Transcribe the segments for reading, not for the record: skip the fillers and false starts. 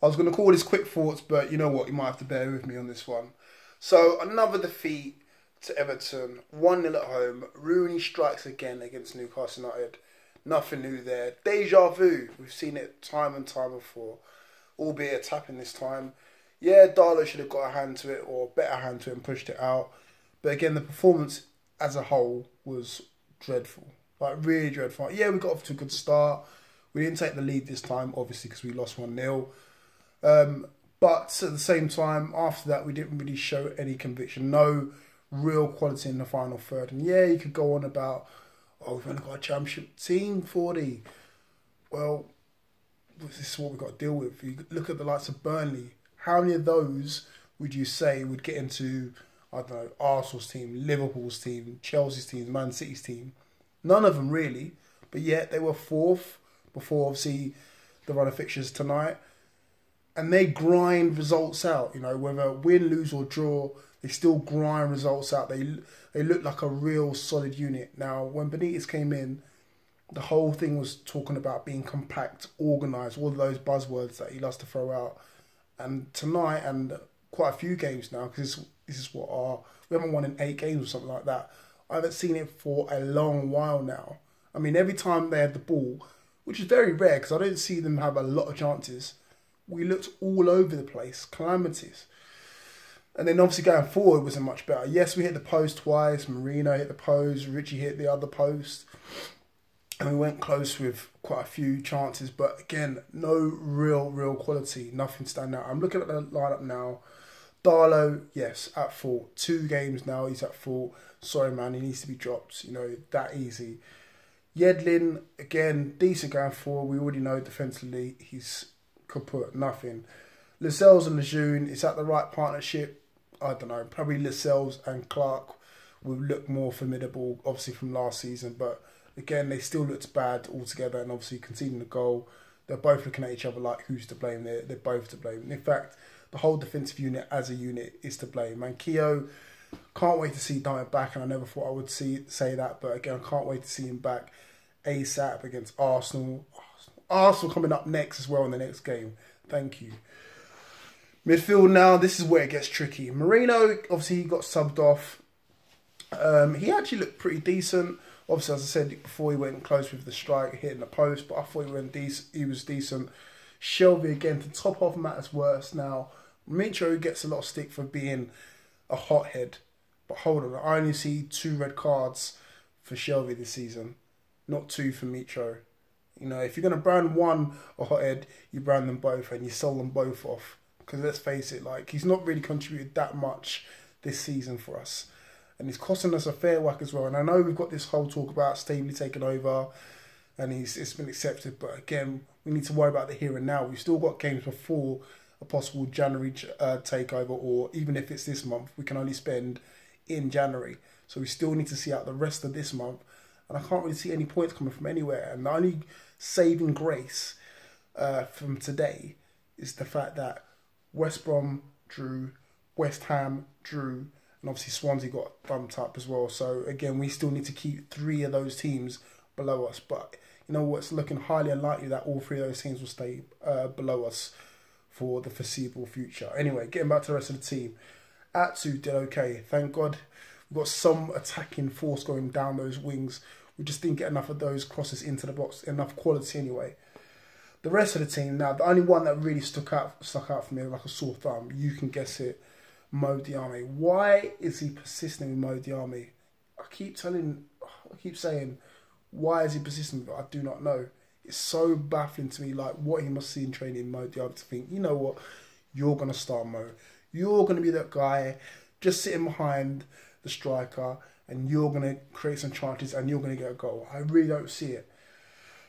I was going to call this quick thoughts, but you know what? You might have to bear with me on this one. So, another defeat to Everton. 1-0 at home. Rooney strikes again against Newcastle United. Nothing new there. Deja vu. We've seen it time and time before. Albeit a tapping this time. Yeah, Darlow should have got a hand to it, or better hand to it, and pushed it out. But again, the performance as a whole was dreadful. Like, really dreadful. Yeah, we got off to a good start. We didn't take the lead this time, obviously, because we lost 1-0. But at the same time, after that, we didn't really show any conviction. No real quality in the final third. And yeah, you could go on about, oh, we've only got a championship team, 40. Well, this is what we've got to deal with. You look at the likes of Burnley. How many of those would you say would get into, I don't know, Arsenal's team, Liverpool's team, Chelsea's team, Man City's team? None of them really. But yet they were fourth before, obviously, the run of fixtures tonight. And they grind results out, you know, whether win, lose or draw, they still grind results out. They look like a real solid unit. Now, when Benitez came in, the whole thing was talking about being compact, organised, all of those buzzwords that he loves to throw out. And tonight, and quite a few games now, because this is what we haven't won in 8 games or something like that. I haven't seen it for a long while now. I mean, every time they had the ball, which is very rare because I don't see them have a lot of chances, we looked all over the place, calamities. And then obviously going forward wasn't much better. Yes, we hit the post twice, Marino hit the post, Richie hit the other post. And we went close with quite a few chances, but again, no real quality, nothing standing out. I'm looking at the lineup now. Darlow, yes, at fault. 2 games now, he's at fault. Sorry, man, he needs to be dropped. You know, that easy. Yedlin, again, decent going forward. We already know defensively he's kaput, nothing. Lascelles and Lejeune, is that the right partnership? I don't know. Probably Lascelles and Clark will look more formidable, obviously, from last season. But again, they still looked bad altogether. And obviously, conceding the goal, they're both looking at each other like, who's to blame? They're both to blame. And in fact, the whole defensive unit as a unit is to blame. Manquillo, can't wait to see Diamond back. And I never thought I would say that. But again, I can't wait to see him back ASAP against Arsenal. Arsenal coming up next as well in the next game. Thank you. Midfield now, this is where it gets tricky. Marino, obviously, he got subbed off. He actually looked pretty decent. Obviously, as I said before, he went close with the strike, hitting the post, but I thought he was decent. Shelvey, again, to top off matters worse now. Mitro gets a lot of stick for being a hothead. But hold on, I only see 2 red cards for Shelvey this season. Not 2 for Mitro. You know, if you're going to brand one a hothead, you brand them both and you sell them both off. Because let's face it, like, he's not really contributed that much this season for us. And he's costing us a fair whack as well. And I know we've got this whole talk about Stably taking over and it's been accepted. But again, we need to worry about the here and now. We've still got games before a possible January takeover, or even if it's this month, we can only spend in January. So we still need to see out the rest of this month. And I can't really see any points coming from anywhere. And the only saving grace from today is the fact that West Brom drew, West Ham drew, and obviously Swansea got bumped up as well. So again, we still need to keep 3 of those teams below us. But you know what? It's looking highly unlikely that all 3 of those teams will stay below us for the foreseeable future. Anyway, getting back to the rest of the team. Atsu did okay. Thank God we've got some attacking force going down those wings. We just didn't get enough of those crosses into the box, enough quality anyway. The rest of the team, now, the only one that really stuck out for me like a sore thumb, you can guess it, Mo Diame. Why is he persisting with Mo Diame? I keep saying, why is he persisting with it? I do not know. It's so baffling to me, like what he must see in training Mo Diame to think, you know what, you're going to start Mo. You're going to be that guy just sitting behind the striker and you're going to create some chances and you're going to get a goal. I really don't see it.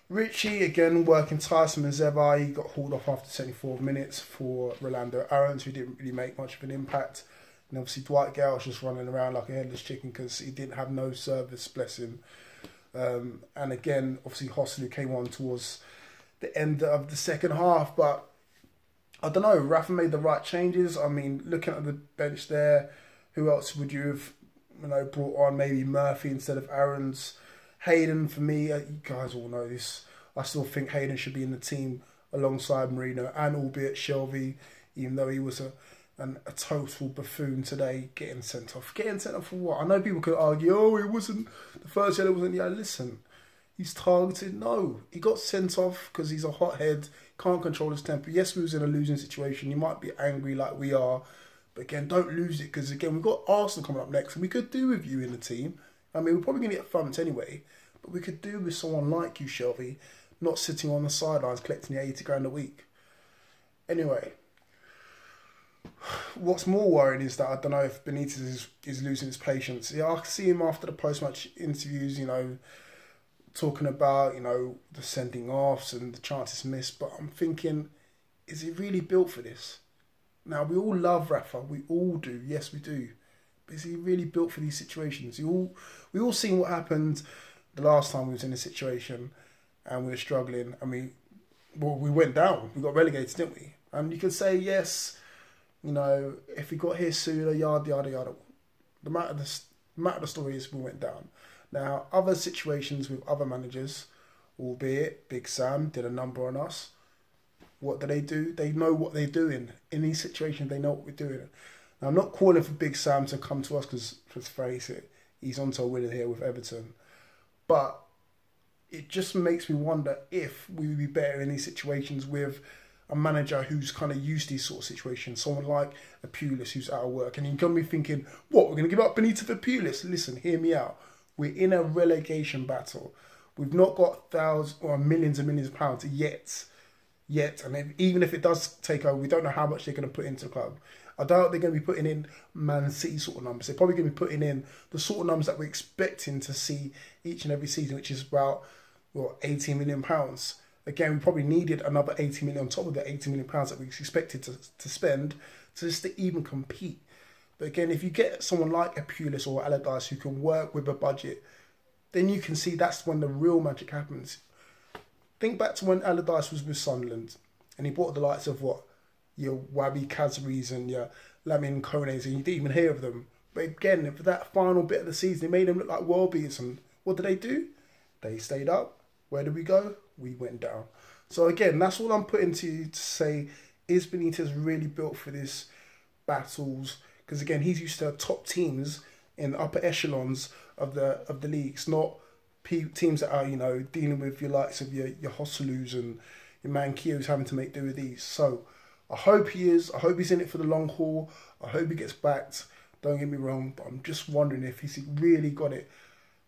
Richie, again, working tiresome as ever. He got hauled off after 74 minutes for Rolando Aarons, who didn't really make much of an impact. And obviously Dwight Gale was just running around like a headless chicken because he didn't have no service, bless him. And again, obviously Hosselu came on towards the end of the second half. But I don't know, Rafa made the right changes. I mean, looking at the bench there, who else would you have brought on? Maybe Murphy instead of Aarons. Hayden, for me, you guys all know this. I still think Hayden should be in the team. alongside Marino, and albeit Shelvey, even though he was a total buffoon today, getting sent off. Getting sent off for what? I know people could argue, oh, it wasn't the first yellow, wasn't. Yeah, listen, he's targeted. No, he got sent off because he's a hothead, can't control his temper. Yes, we was in a losing situation. You might be angry like we are, but again, don't lose it, because again, we've got Arsenal coming up next, and we could do with you in the team. I mean, we're probably going to get thumped anyway, but we could do with someone like you, Shelvey, not sitting on the sidelines collecting your 80 grand a week. Anyway, what's more worrying is that I don't know if Benitez is losing his patience. Yeah, I can see him after the post-match interviews, talking about, the sending offs and the chances missed, but I'm thinking, is he really built for this? Now, we all love Rafa, we all do, yes we do, but is he really built for these situations? We all seen what happened the last time we was in a situation and we were struggling, and we went down, we got relegated, didn't we? And you can say, yes, if we got here sooner, yada, yada, yada. The matter of the story is we went down. Now, other situations with other managers, albeit Big Sam did a number on us. What do? They know what they're doing. In these situations, they know what we're doing. Now, I'm not calling for Big Sam to come to us because, let's face it, he's onto a winner here with Everton. But it just makes me wonder if we would be better in these situations with a manager who's kind of used to these sort of situations. Someone like a Pulis who's out of work. And you're going to be thinking, what, we're going to give up Benitez for Pulis? Listen, hear me out. We're in a relegation battle. We've not got thousands or millions and millions of pounds yet. And even if it does take over, we don't know how much they're going to put into the club. I doubt they're going to be putting in Man City sort of numbers. They're probably going to be putting in the sort of numbers that we're expecting to see each and every season, which is about, £18 million. Again, we probably needed another 80 million on top of the 80 million pounds that we expected to spend just to even compete. But again, if you get someone like a Pulis or Allardyce who can work with a budget, then you can see that's when the real magic happens. Think back to when Allardyce was with Sunderland and he bought the likes of your Wabi Kazris and your Lamin Kones, and you didn't even hear of them. But again, for that final bit of the season, they made them look like world beaters. And what did they do? They stayed up. Where did we go? We went down. So again, that's all I'm putting to you to say, is Benitez really built for this battles? Because again, he's used to top teams in the upper echelons of the leagues, not teams that are, dealing with your likes of your Hosselus and your Mankios having to make do with these. So I hope he is. I hope he's in it for the long haul. I hope he gets backed. Don't get me wrong, but I'm just wondering if he's really got it,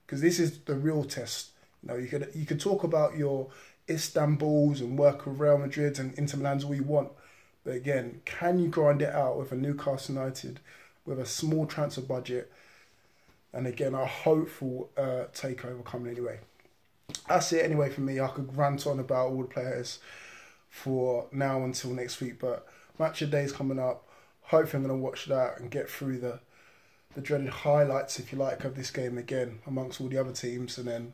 because this is the real test. You could talk about your Istanbuls and work with Real Madrid and Inter Milan's all you want, but again, can you grind it out with a Newcastle United with a small transfer budget, and again, a hopeful takeover coming anyway? That's it anyway for me. I could rant on about all the players for now until next week, but match of day is coming up. Hopefully I'm going to watch that and get through the dreaded highlights, if you like, of this game again amongst all the other teams, and then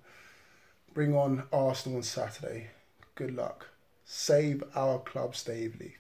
bring on Arsenal on Saturday. Good luck. Save our club, Stavely.